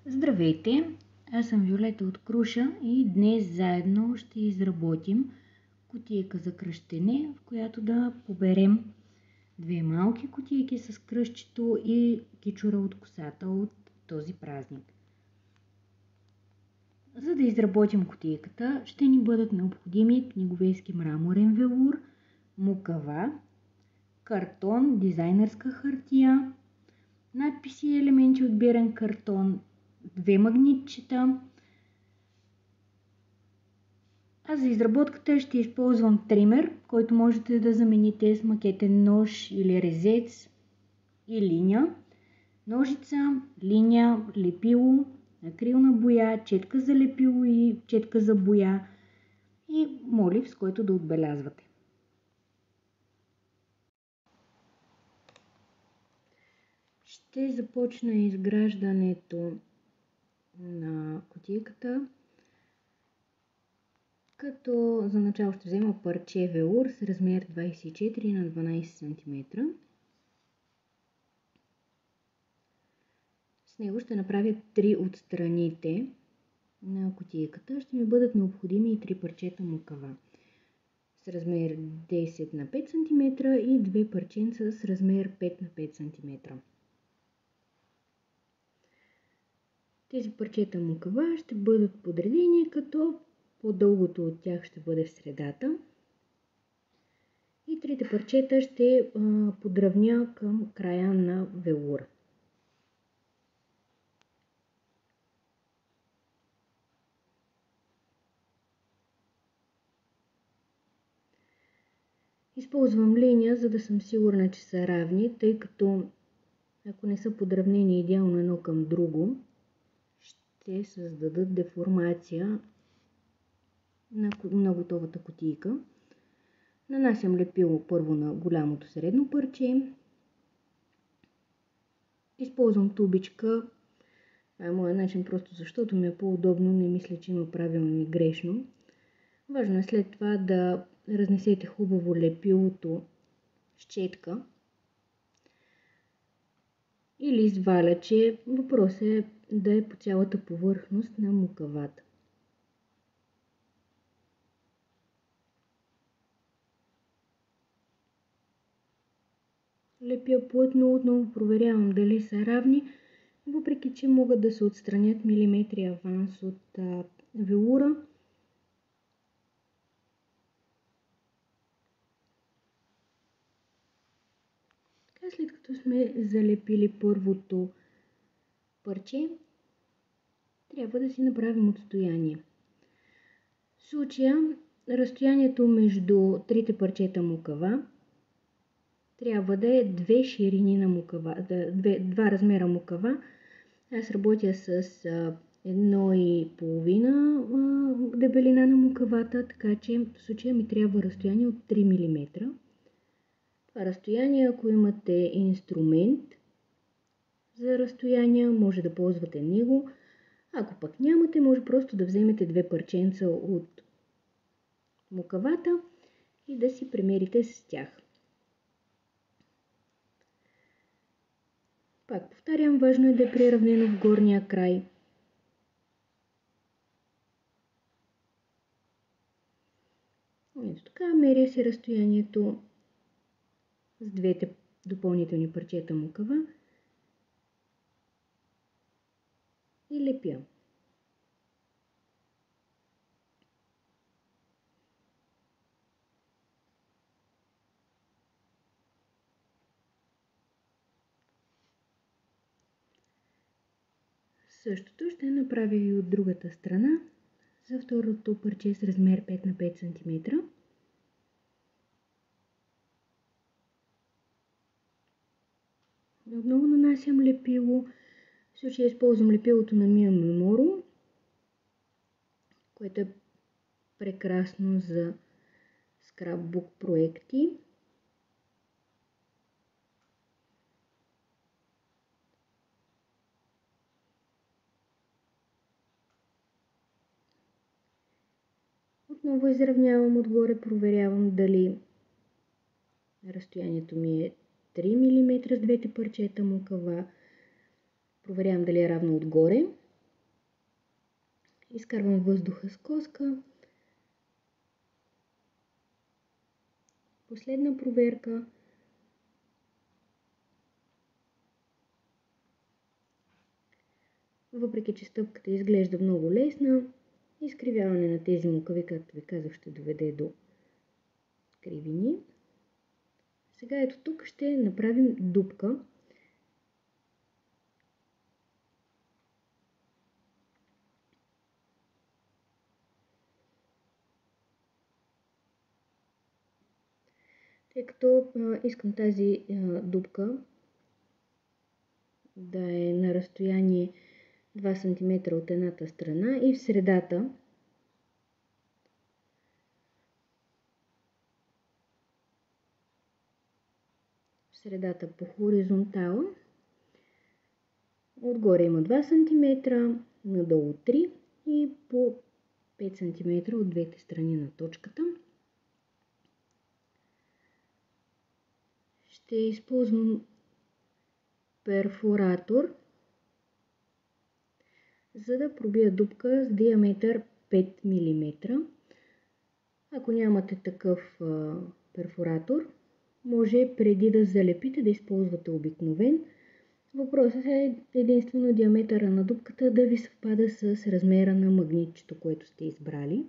Здравейте, аз съм Виолета от Круша и днес заедно ще изработим кутийка за кръщене, в която да поберем две малки кутийки с кръстчето и кичура от косата от този празник. За да изработим кутийката ще ни бъдат необходими книговейски мраморен велур, мукава, картон, дизайнерска хартия, надписи и елементи от бирен картон, две магнитчета. А за изработката ще използвам тример, който можете да замените с макетен нож или резец и линия, ножица, линия, лепило, акрилна боя, четка за лепило и четка за боя и молив, с който да отбелязвате. Ще започна изграждането на кутийката, като за начало ще взема парче велур с размер 24 на 12 см. С него ще направя 3 от страните на кутийката. Ще ми бъдат необходими и 3 парчета мукава с размер 10 на 5 см и 2 парченца с размер 5 на 5 см. Тези парчета мукава ще бъдат подредени, като по-дългото от тях ще бъде в средата и трите парчета ще подравня към края на велура. Използвам линия, за да съм сигурна, че са равни, тъй като ако не са подравнени идеално едно към друго, ще създадат деформация на готовата кутийка. Нанасям лепило първо на голямото средно парче. Използвам тубичка. Това е моят начин, просто защото ми е по-удобно, не мисля, че има правилно и грешно. Важно е след това да разнесете хубаво лепилото с четка или с валяче. Въпросът е да е по цялата повърхност на мукавата. Лепя плътно, отново проверявам дали са равни, въпреки че могат да се отстранят милиметри аванс от велура. След като сме залепили първото парче, трябва да си направим отстояние. В случая разстоянието между трите парчета мукава трябва да е 2 ширини на мукава, 2 размера мукава. Аз работя с 1,5 дебелина на мукавата, така че в случая ми трябва разстояние от 3 мм. Това разстояние, ако имате инструмент за разстояние, може да ползвате него. Ако пък нямате, може просто да вземете 2 парченца от мукавата и да си премерите с тях. Пак повтарям, важно е да е приравнено в горния край. Ето така, меря си разстоянието с двете допълнителни парчета мукава и лепя. Същото ще направя и от другата страна за второто парче с размер 5 на 5 см. Отново нанасям лепило. В случая използвам лепилото на Mia Memoro, което е прекрасно за скрапбук проекти. Отново изравнявам отгоре, проверявам дали разстоянието ми е 3 мм с двете парчета мукава. Проверявам дали е равно отгоре. Изкарвам въздуха с коска. Последна проверка. Въпреки че стъпката изглежда много лесна, изкривяване на тези мукави, както ви казах, ще доведе до кривини. Сега ето тук ще направим дупка. Тъй като искам тази дупка да е на разстояние 2 см от едната страна и в средата по хоризонтала. Отгоре има 2 см, надолу 3 и по 5 см от двете страни на точката. Ще използвам перфоратор, за да пробия дупка с диаметър 5 мм. Ако нямате такъв перфоратор, може преди да залепите да използвате обикновен. Въпросът е единствено диаметъра на дупката да ви съвпада с размера на магнитчето, което сте избрали.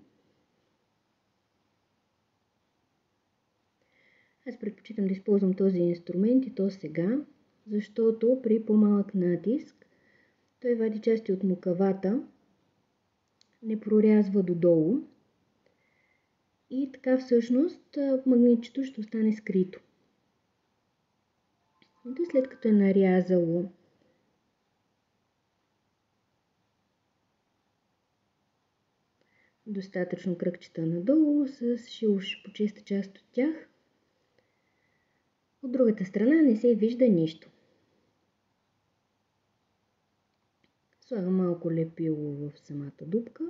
Аз предпочитам да използвам този инструмент и то сега, защото при по-малък натиск той вади части от мукавата, не прорязва додолу и така всъщност магнитчето ще остане скрито. И след като е нарязало достатъчно кръгчета надолу, с шило ще почиста част от тях. От другата страна не се вижда нищо. Слагам малко лепило в самата дупка.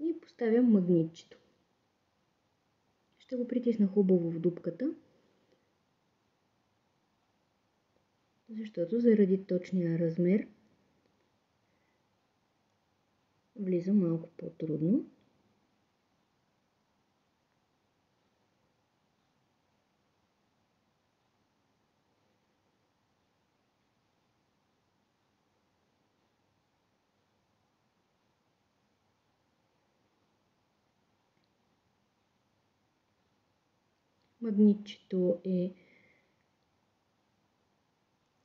И поставям магнитчето. Ще го притисна хубаво в дупката, защото заради точния размер влиза малко по-трудно. Магнитчето е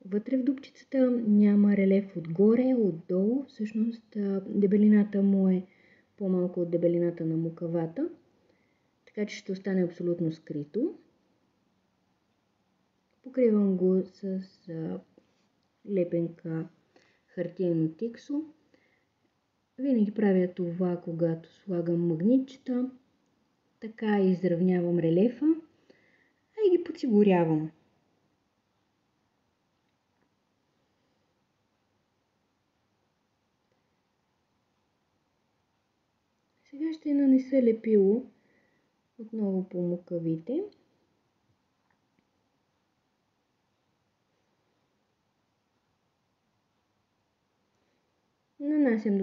вътре в дупчицата, няма релеф отгоре, отдолу. Всъщност дебелината му е по-малко от дебелината на мукавата, така че ще остане абсолютно скрито. Покривам го с лепенка хартиено тиксо. Винаги правя това, когато слагам магнитчета. Така изравнявам релефа, а и ги подсигурявам. Сега ще нанеса лепило отново по мукавите. Нанасям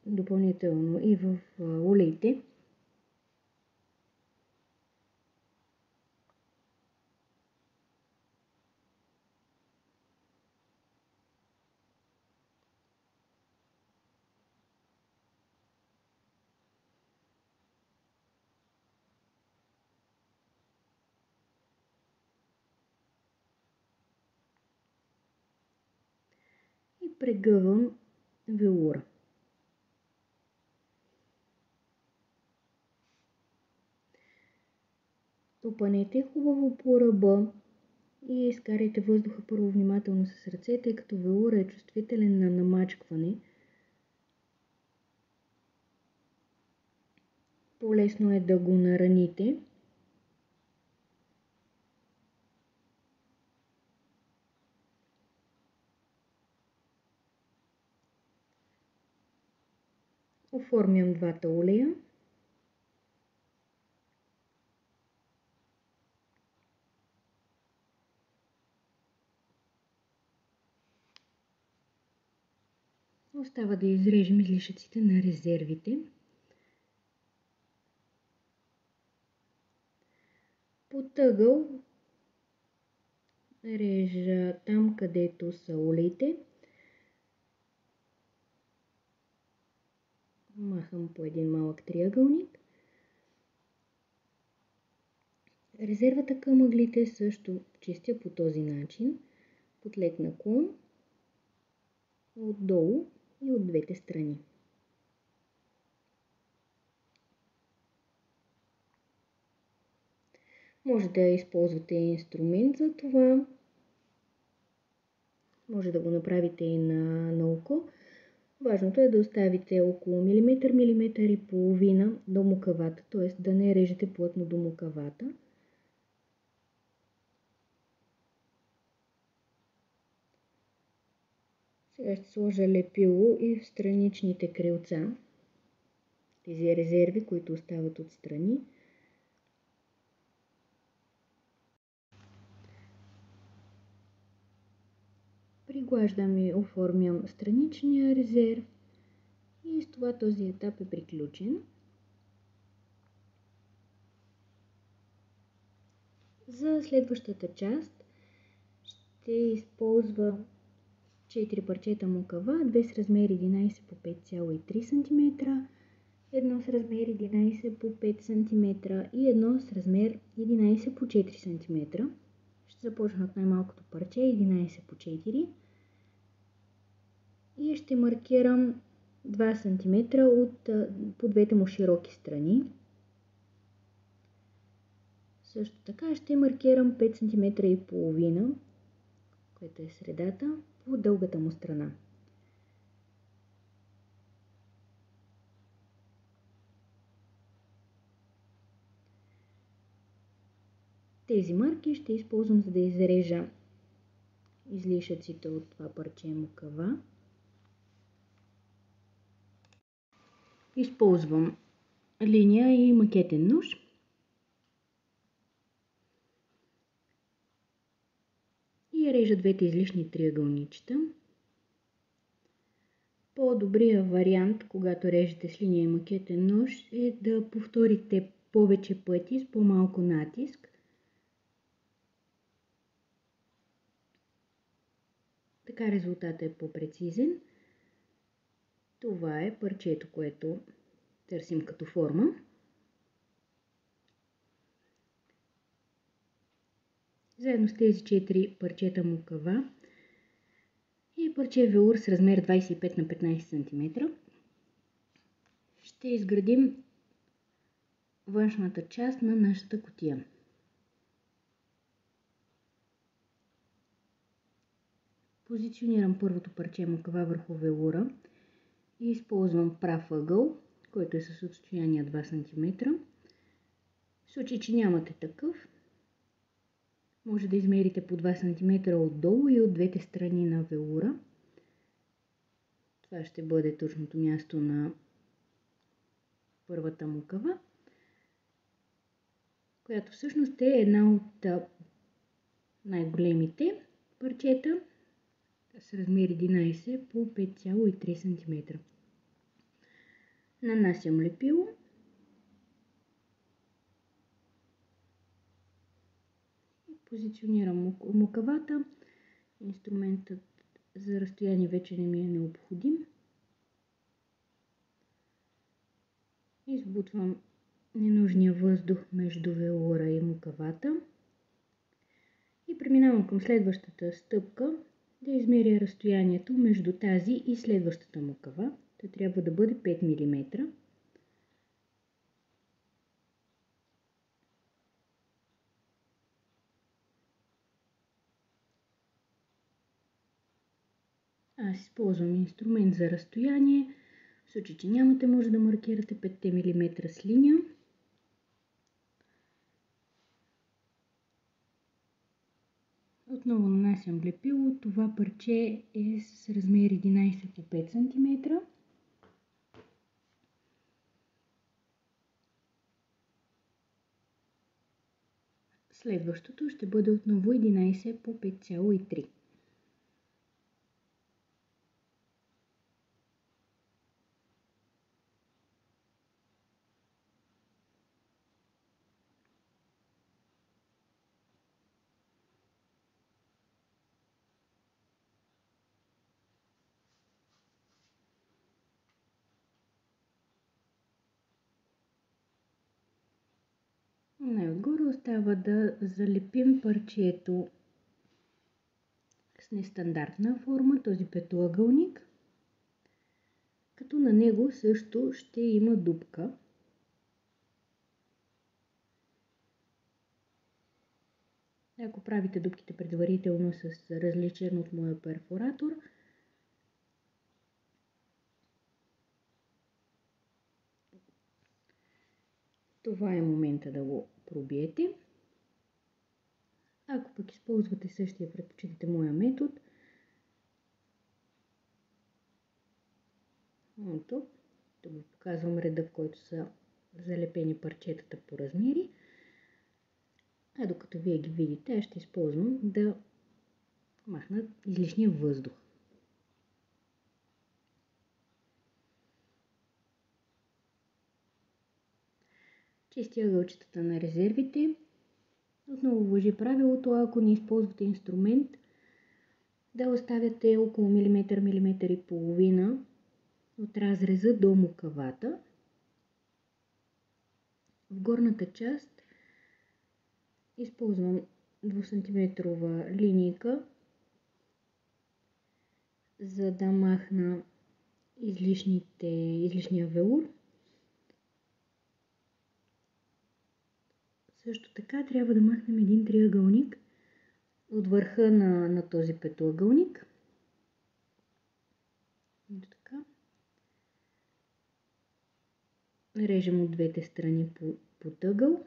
допълнително и в улеите. И прегъвам велура. Опънете хубаво по ръба и изкарайте въздуха първо внимателно с ръце, тъй като велура е чувствителен на намачкване. По-лесно е да го нараните. Оформям двата улея. Остава да изрежем излишъците на резервите. Под ъгъл режа там, където са улеите. Махам по един малък триъгълник. Резервата към ъглите също чистя по този начин. Под лек наклон отдолу и от двете страни. Може да използвате инструмент за това. Може да го направите и на око. Важното е да оставите около милиметър, милиметър и половина до мукавата, т.е. да не режете плътно до мукавата. Сега ще сложа лепило и в страничните крилца, тези резерви, които остават отстрани. Приглаждам и оформям страничния резерв и с това този етап е приключен. За следващата част ще използвам 4 парчета мукава, 2 с размер 11 по 5,3 см, едно с размер 11 по 5 см и едно с размер 11 по 4 см. Ще започна от най-малкото парче 11 по 4 и ще маркирам 2 см по двете му широки страни. Също така ще маркирам 5 см и половина, което е средата, по дългата му страна. Тези марки ще използвам, за да изрежа излишъците от това парче мукава. Използвам линия и макетен нож. И режа двете излишни триъгълничета. По-добрият вариант, когато режете с линия и макетен нож, е да повторите повече пъти с по-малко натиск. Така резултатът е по-прецизен. Това е парчето, което търсим като форма. Заедно с тези 4 парчета мукава и парче велур с размер 25 на 15 см ще изградим външната част на нашата кутия. Позиционирам първото парче мукава върху велура и използвам прав ъгъл, който е с отстояние 2 см. В случай, че нямате такъв, може да измерите по 2 см отдолу и от двете страни на велура. Това ще бъде точното място на първата мукава, която всъщност е една от най-големите парчета с размер 11 по 5,3 см. Нанасям лепило. Позиционирам мукавата. Инструментът за разстояние вече не ми е необходим. Избутвам ненужния въздух между велура и мукавата. И преминавам към следващата стъпка, да измеря разстоянието между тази и следващата мукава. То трябва да бъде 5 мм. Аз използвам инструмент за разстояние. В случай, че нямате, може да маркирате 5 мм с линия. Отново нанасям лепило. Това парче е с размер 11 по 5 см. Следващото ще бъде отново 11 по 5,3. Най-отгоре остава да залепим парчето с нестандартна форма, този петоъгълник, като на него също ще има дупка. Ако правите дупките предварително с различен от моя перфоратор, това е момента да го пробиете. Ако пък използвате същия, предпочитате моя метод, тук ви показвам реда, в който са залепени парчетата по размери. А докато вие ги видите, аз ще използвам да махна излишния въздух. Чисти ъгълчетата на резервите. Отново важи правилото, ако не използвате инструмент, да оставяте около милиметър, милиметър и половина от разреза до мукавата. В горната част използвам 2 см линейка, за да махна излишния велур. Също така трябва да махнем един триъгълник от върха на този петоъгълник. Така. Режем от двете страни по ъгъл,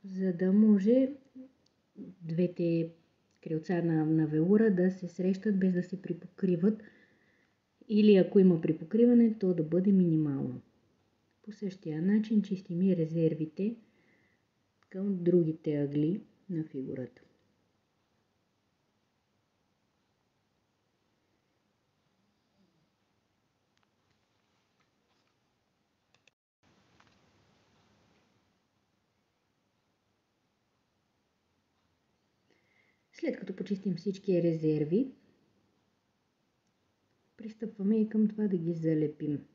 за да може двете крилца на велура да се срещат без да се припокриват, или ако има припокриване, то да бъде минимално. По същия начин чистим и резервите към другите ъгли на фигурата. След като почистим всички резерви, пристъпваме и към това да ги залепим.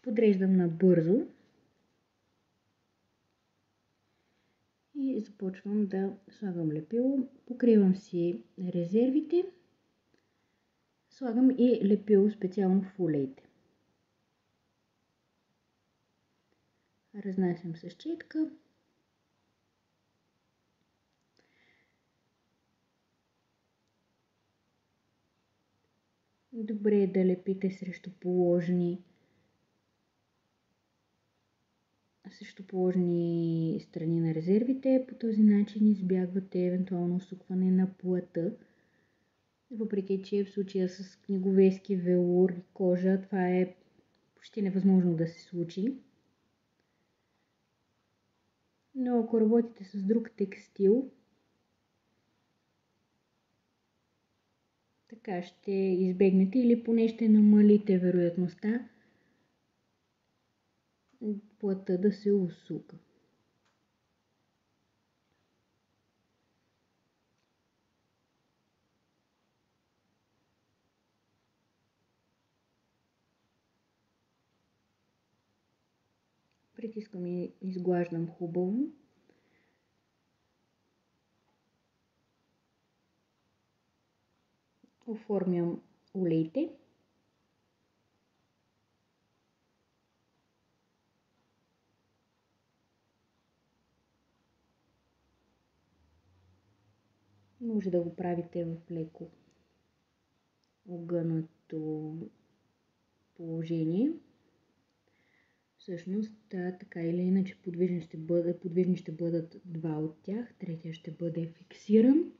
Подреждам набързо и започвам да слагам лепило. Покривам си резервите. Слагам и лепило специално в фолиите. Разнасям с четка. Добре е да лепите срещу положени страни на резервите. По този начин избягвате евентуално усукване на плътта. Въпреки че в случая с книговески велур и кожа това е почти невъзможно да се случи. Но ако работите с друг текстил, така ще избегнете или поне ще намалите вероятността плътта да се усука. Притискам и изглаждам хубаво. Оформям улеите. Може да го правите в леко огънато положение. Всъщност, така или иначе подвижни ще бъдат два от тях, третия ще бъде фиксиран.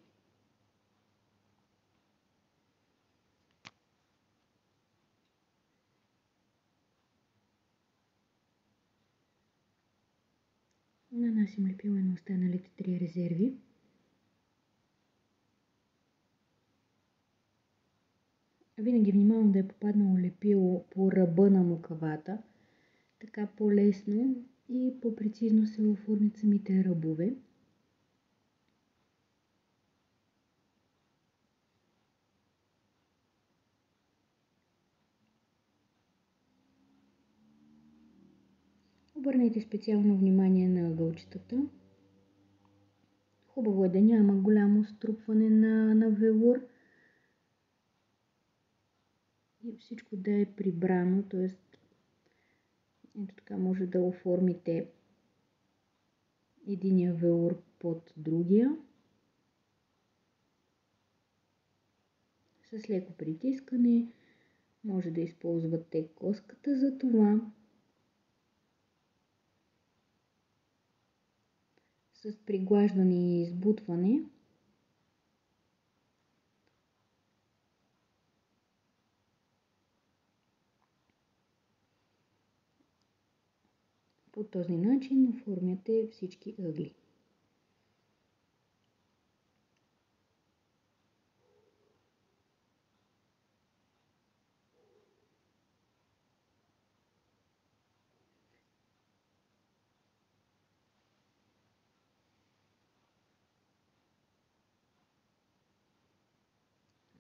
Нанасим лепило на останалите 3 резерви. Винаги внимавам да е попаднало лепило по ръба на мукавата, така по-лесно и по-прецизно се оформят самите ръбове. Обърнете специално внимание на ъгълчетата. Хубаво е да няма голямо струпване на велур и всичко да е прибрано, т.е. ето така може да оформите единия велур под другия. С леко притискане може да използвате коската за това. С приглаждане и избутване по този начин оформяте всички ъгли.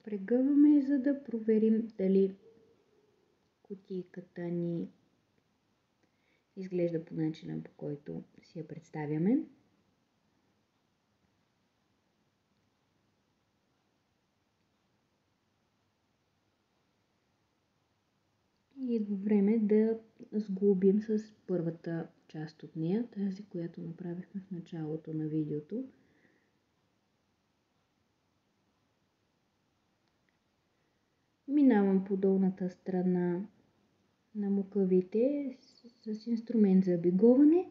Прегъваме, за да проверим дали кутийката ни изглежда по начина, по който си я представяме. И идва време да сглобим с първата част от нея, тази, която направихме в началото на видеото. Минавам по долната страна на мукавите с инструмент за биговане.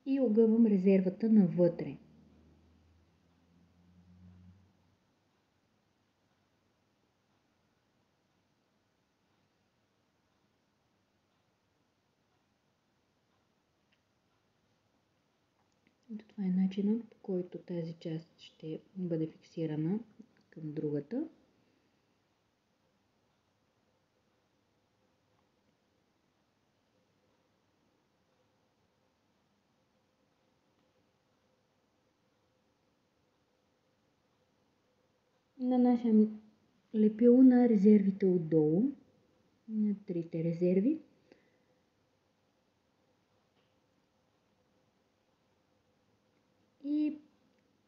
И огъвам резервата навътре. Това е начинът, по който тази част ще бъде фиксирана към другата. Нанасям лепило на резервите отдолу, на трите резерви. И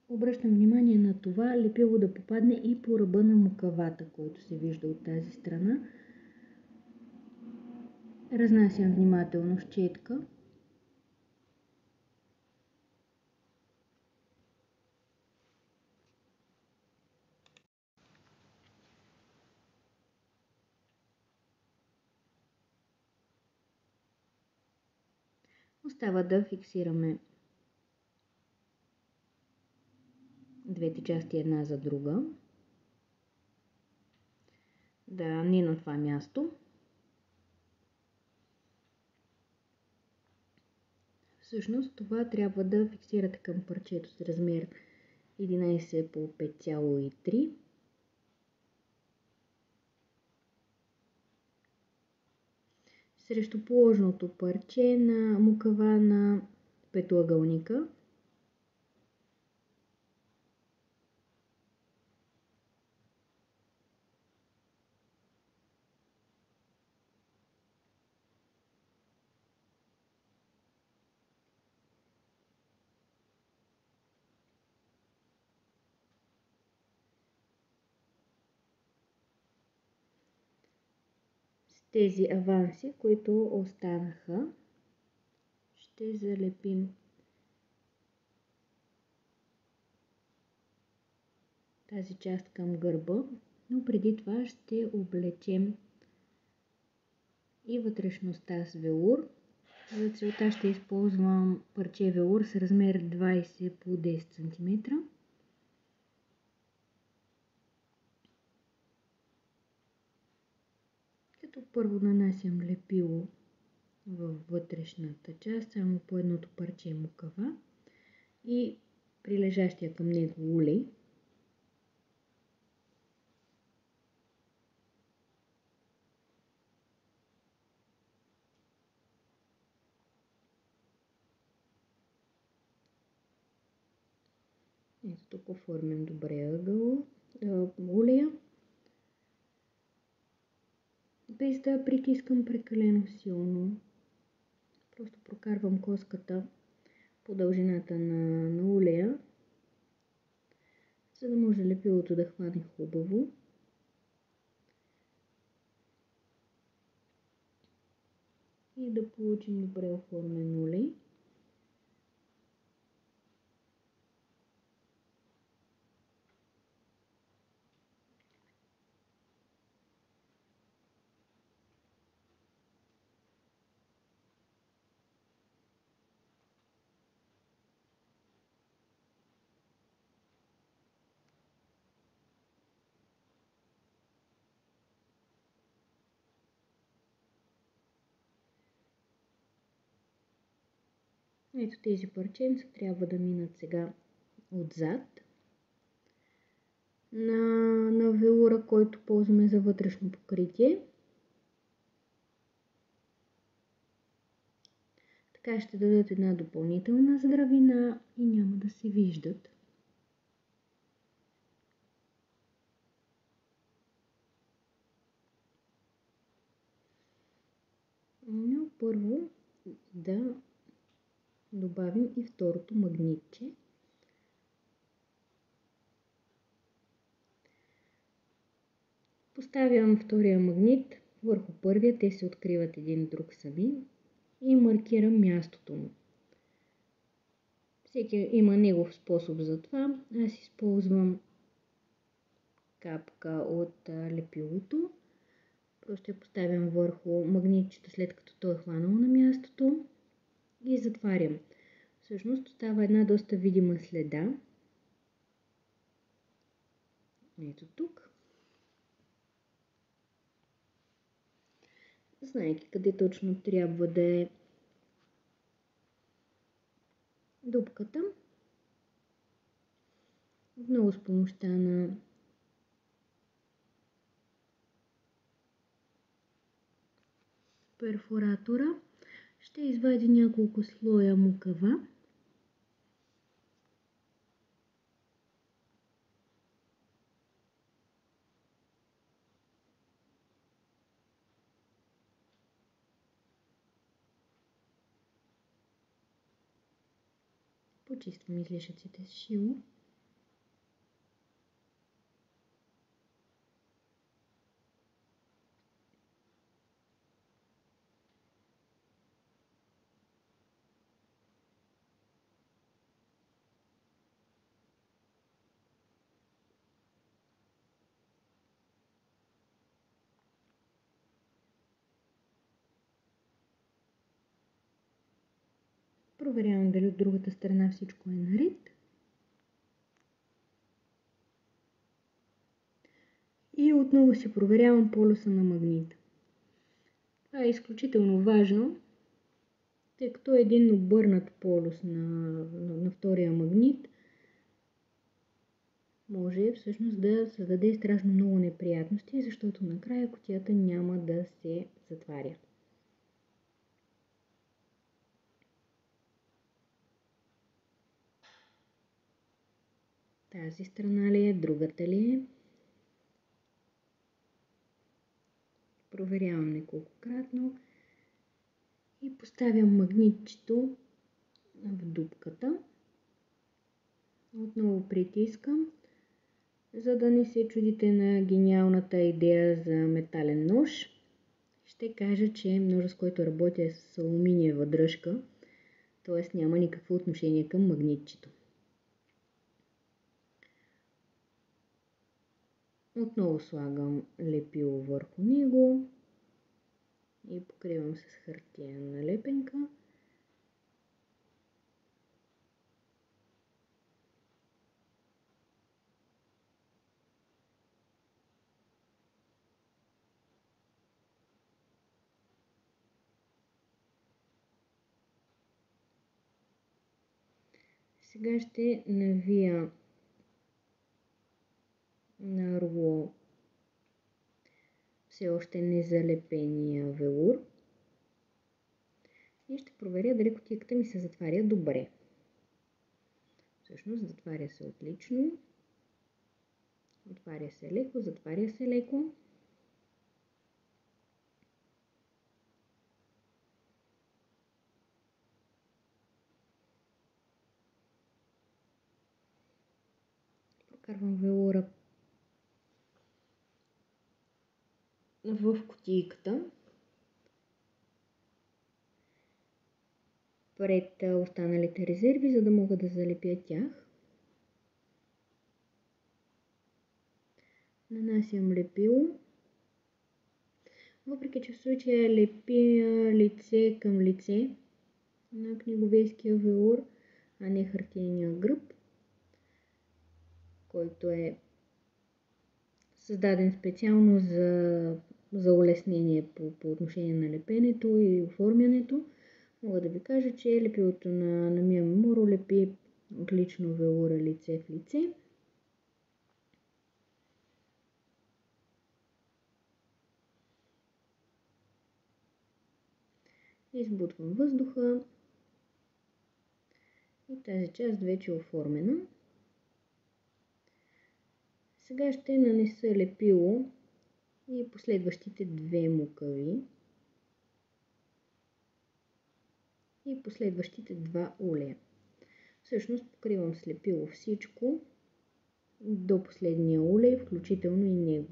обръщам внимание на това лепило да попадне и по ръба на мукавата, който се вижда от тази страна. Разнасям внимателно с четка. Остава да фиксираме двете части една за друга. Да не на това място. Всъщност това трябва да фиксирате към парчето с размер 11 по 5,3. Срещу положеното парче на мукава на петоъгълника. Тези аванси, които останаха, ще залепим тази част към гърба, но преди това ще облечем и вътрешността с велур. За целта ще използвам парче велур с размер 20 по 10 см. Като първо нанасям лепило във вътрешната част, само по едното парче мукава и прилежащия към него улей. Ето тук оформям добре ъгъл, улея, без да притискам прекалено силно. Просто прокарвам коската по дължината на улея, за да може лепилото да хване хубаво. И да получим добре оформен улей. Ето тези парченца трябва да минат сега отзад на велура, който ползваме за вътрешно покритие. Така ще дадат една допълнителна здравина и няма да се виждат. Но първо да добавим и второто магнитче. Поставям втория магнит върху първия, те се откриват един друг сами и маркирам мястото му. Всеки има негов способ за това. Аз използвам капка от лепилото. Просто я поставям върху магнитчето, след като то е хванало на мястото и затварям. Всъщност остава една доста видима следа. Ето тук. Знайки къде точно трябва да е дупката, отново с помощта на перфоратора ще извадя няколко слоя мукава. Почиствам излишъците с шило. Проверявам дали от другата страна всичко е наред. И отново си проверявам полюса на магнита. Това е изключително важно, тъй като един обърнат полюс на втория магнит може всъщност да създаде страшно много неприятности, защото накрая кутията няма да се затваря. Тази страна ли е, другата ли е? Проверявам неколкократно и поставям магнитчето в дупката. Отново притискам, за да не се чудите на гениалната идея за метален нож. Ще кажа, че ножа, с който работя, е с алуминиева дръжка, т.е. няма никакво отношение към магнитчето. Отново слагам лепило върху него и покривам с хартиена лепенка. Сега ще навия на руло все още незалепения велур и ще проверя дали кутийката ми се затваря добре. Всъщност затваря се отлично. Отваря се леко, затваря се леко. Прокарвам велура в кутийката пред останалите резерви, за да мога да залепя тях. Нанасям лепило. Въпреки че в случая лепя лице към лице на книговейския велур, а не хартиения гръб, който е създаден специално за улеснение по отношение на лепенето и оформянето, мога да ви кажа, че лепилото на Mia Memoro лепи отлично велура лице в лице. Избутвам въздуха и тази част вече е оформена. Сега ще нанеса лепило и последващите две мукави и последващите два улея. Всъщност покривам с лепило всичко до последния улей, включително и него.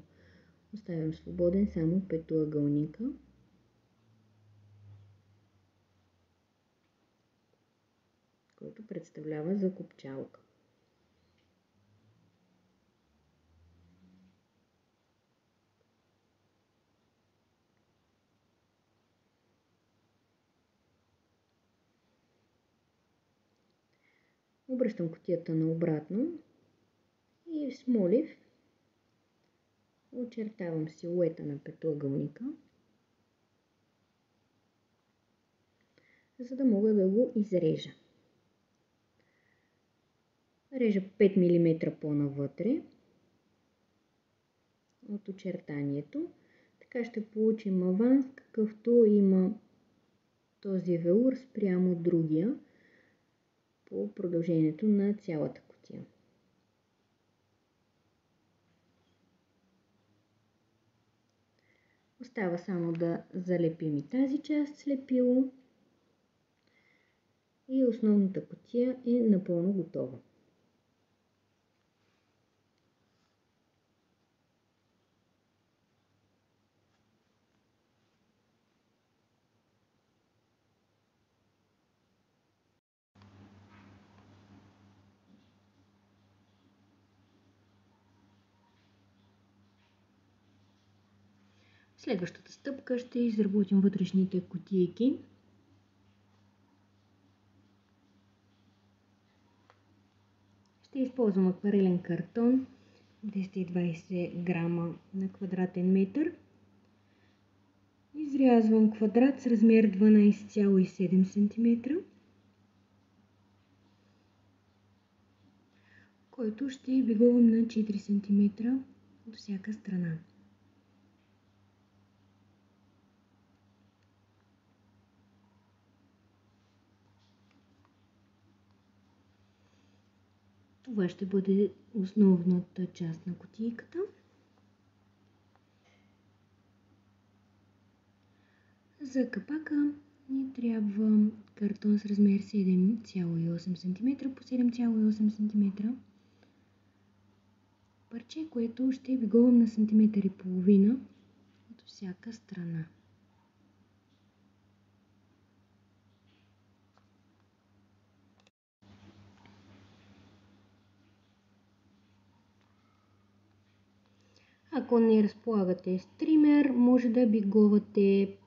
Оставям свободен само петоъгълника. Който представлява закопчалка. Обръщам кутията наобратно и с молив очертавам силуета на петоъгълника, за да мога да го изрежа. Режа 5 мм по-навътре от очертанието. Така ще получим аванс, какъвто има този велур спрямо другия по продължението на цялата кутия. Остава само да залепим и тази част с лепило и основната кутия е напълно готова. Следващата стъпка ще изработим вътрешните кутийки. Ще използвам акварелен картон 220 грама на квадратен метър. Изрязвам квадрат с размер 12,7 см, който ще бигувам на 4 см от всяка страна. Това ще бъде основната част на кутийката. За капака ни трябва картон с размер 7,8 см по 7,8 см. Парче, което ще бигувам на сантиметър и половина от всяка страна. Ако не разполагате с тример, може да бигувате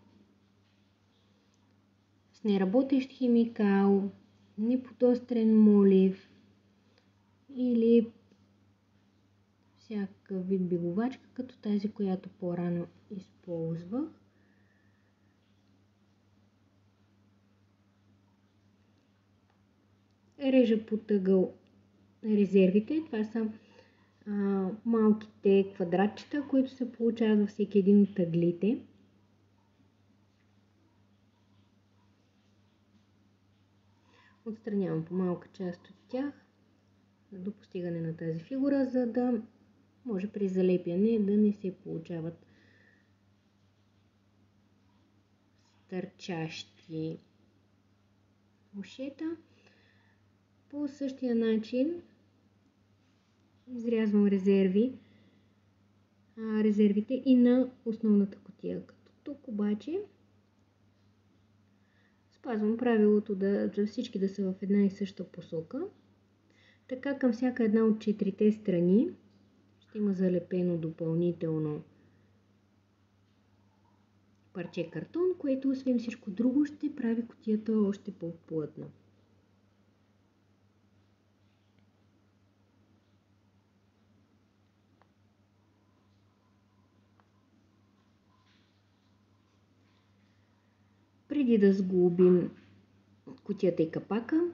с неработещ химикал, неподострен молив или всякакъв вид бигувачка, като тази, която по-рано използвах. режа под ъгъл резервите. Това са малките квадратчета, които се получават във всеки един от ъглите. Отстранявам по малка част от тях до постигане на тази фигура, за да може при залепяне да не се получават стърчащи ушета. По същия начин изрязвам резервите и на основната кутия. Като тук обаче спазвам правилото за всички да са в една и съща посока. Така към всяка една от четирите страни ще има залепено допълнително парче картон, което освен всичко друго ще прави кутията още по-плътна. Преди да сглобим кутията и капака,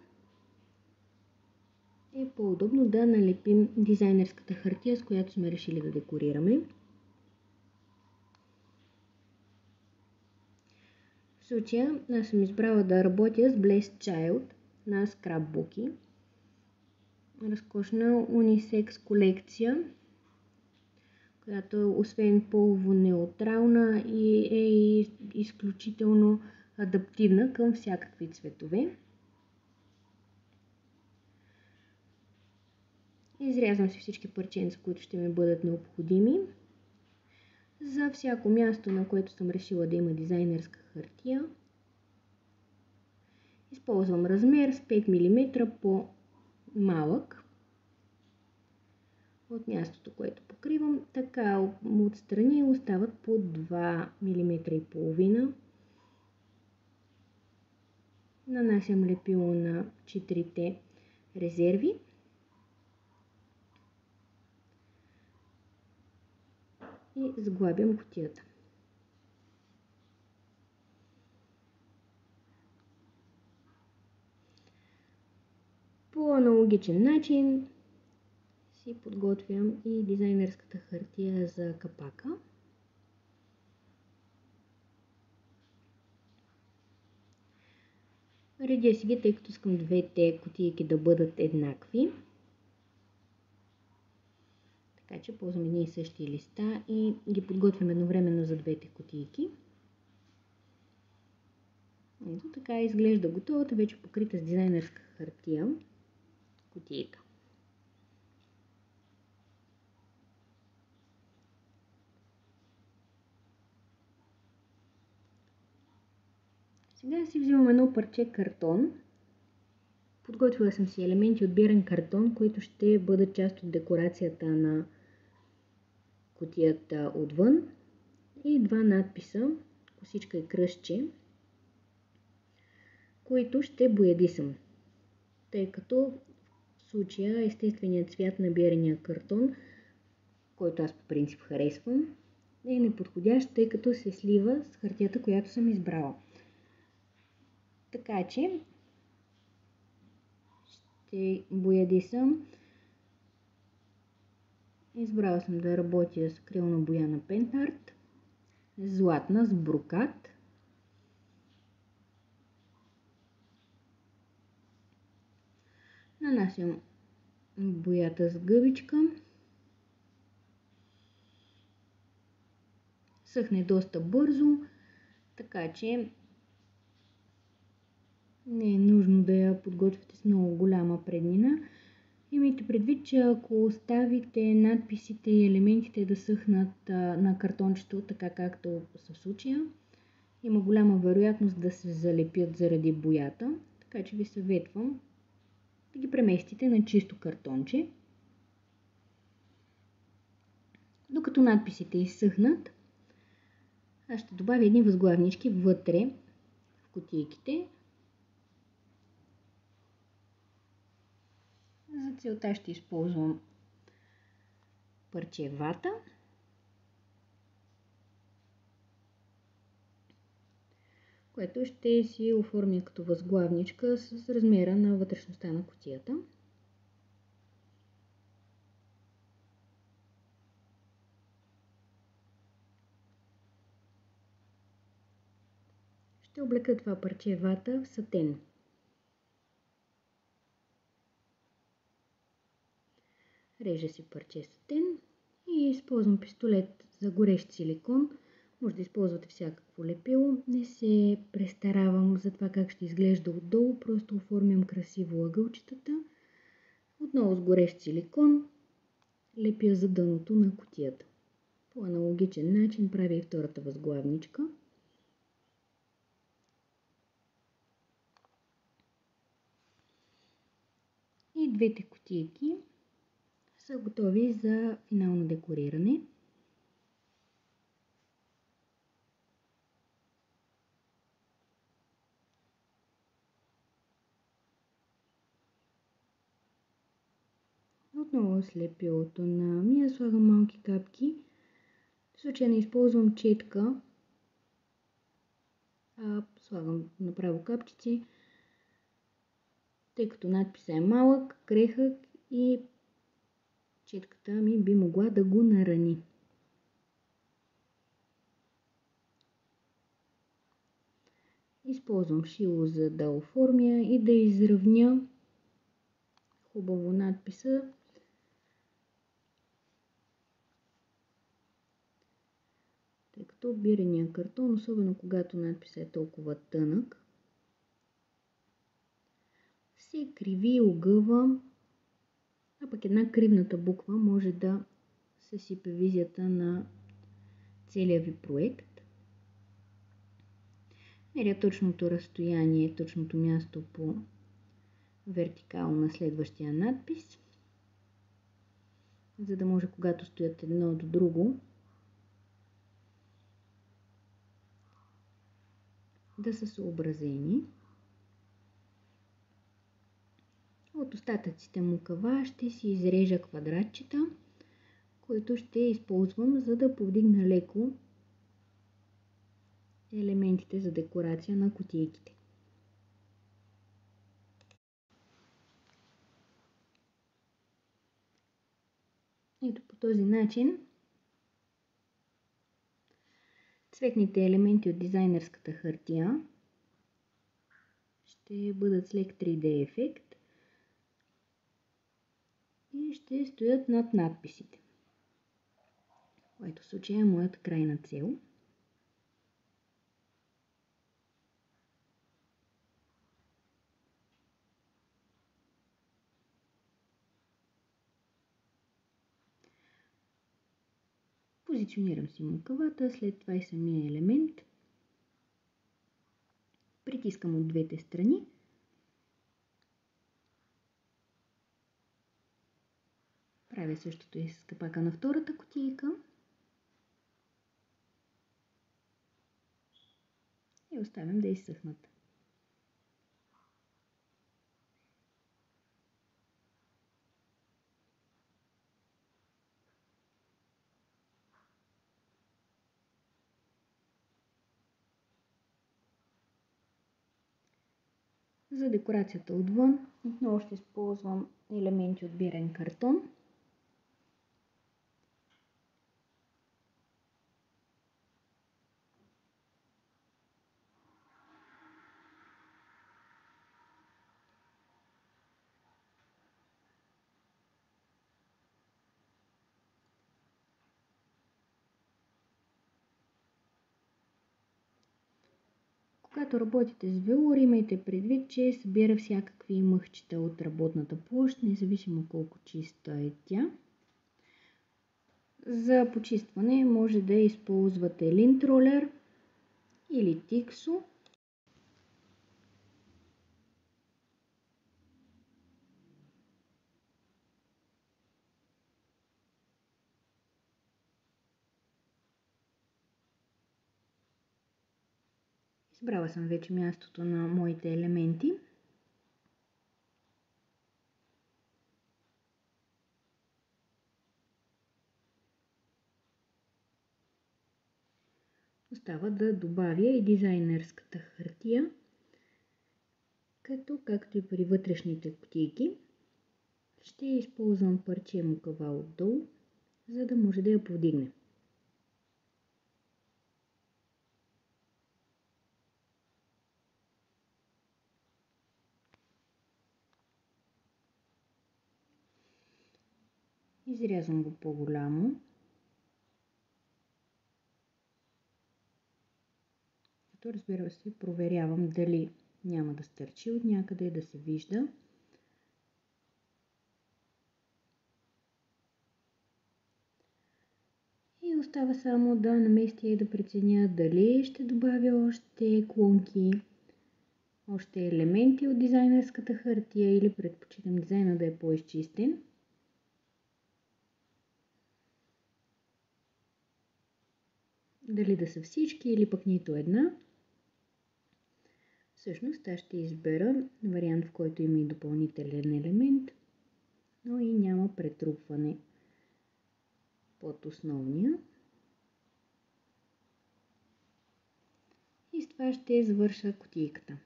е по-удобно да налепим дизайнерската хартия, с която сме решили да декорираме. В случая аз съм избрала да работя с Blessed Child на скрапбуки. Разкошна унисекс колекция, която освен полово-неутрална и е изключително адаптивна към всякакви цветове. Изрязвам си всички парченца, които ще ми бъдат необходими. За всяко място, на което съм решила да има дизайнерска хартия, използвам размер с 5 мм по-малък от мястото, което покривам. Така отстрани остават по 2 мм. Нанасям лепило на 4 резерви. И сглабям кутията. По аналогичен начин си подготвям и дизайнерската хартия за капака. Редя си ги, тъй като искам двете кутийки да бъдат еднакви. Така че ползвам едни и същи листа и ги подготвям едновременно за двете кутийки. Ето така изглежда готовата, вече покрита с дизайнерска хартия кутийка. Сега си взимам едно парче картон. Подготвила съм си елементи от бирен картон, които ще бъдат част от декорацията на кутията отвън. И два надписа, косичка и кръстче, които ще боядисам. Тъй като в случая естественият цвят на бирения картон, който аз по принцип харесвам, е неподходящ, тъй като се слива с хартията, която съм избрала. Така че ще боядисам. Избрала съм да работя с акрилна боя на Penart, златна с брокат. Нанасям боята с гъбичка. Съхне доста бързо, така че не е нужно да я подготвите с много голяма преднина. Имайте предвид, че ако оставите надписите и елементите да съхнат на картончето, така както са в случая, има голяма вероятност да се залепят заради боята, така че ви съветвам да ги преместите на чисто картонче. Докато надписите изсъхнат, аз ще добавя едни възглавнички вътре в кутийките. За целта ще използвам парче вата. което ще си оформя като възглавничка с размера на вътрешността на кутията. Ще облека това парче вата в сатен. Режа си парче сатен и използвам пистолет за горещ силикон. Може да използвате всякакво лепило. Не се престаравам за това как ще изглежда отдолу, просто оформям красиво ъгълчетата. Отново с горещ силикон лепя за дъното на кутията. По аналогичен начин правя и втората възглавничка. И двете кутийки са готови за финално декориране. Отново с лепилото на Мия слагам малки капки. В случая не използвам четка, а слагам направо капчици, тъй като надписът е малък, крехък и четката ми би могла да го нарани. Използвам шило, за да оформя и да изравня хубаво надписа. Тъй като бирения картон, особено когато надписът е толкова тънък, се криви и огъва, а пък една кривната буква може да съсипе визията на целия ви проект. Меря точното разстояние, точното място по вертикално на следващия надпис, за да може, когато стоят едно до друго, да са съобразени. От остатъците мукава ще си изрежа квадратчета, които ще използвам, за да повдигна леко елементите за декорация на кутийките. Ето по този начин цветните елементи от дизайнерската хартия ще бъдат с лек 3D ефект и ще стоят над надписите, което в случая е моята крайна цел. Позиционирам си мукавата, след това и самия елемент. Притискам от двете страни. Правя същото и с капака на втората кутийка. И оставям да изсъхнат. За декорацията отвън отново ще използвам елементи от бирен картон. Когато работите с велур, имайте предвид, че събира всякакви мъхчета от работната площ, независимо колко чиста е тя. За почистване може да използвате линт ролер или тиксо. Избрала съм вече мястото на моите елементи. остава да добавя и дизайнерската хартия, като както и при вътрешните кутийки ще използвам парче мукава отдолу, за да може да я повдигне. Изрязвам го по-голямо, като разбира се проверявам дали няма да стърчи от някъде и да се вижда. И остава само да наместя и да преценя дали ще добавя още клонки, още елементи от дизайнерската хартия или предпочитам дизайна да е по-изчистен. Дали да са всички или пък нито една. Всъщност аз ще избера вариант, в който има и допълнителен елемент, но и няма претрупване под основния. И с това ще завърша кутийката.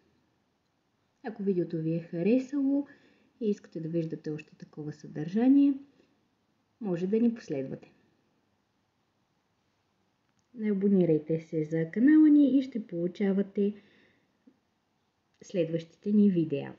Ако видеото ви е харесало и искате да виждате още такова съдържание, може да ни последвате. Абонирайте се за канала ни и ще получавате следващите ни видеа.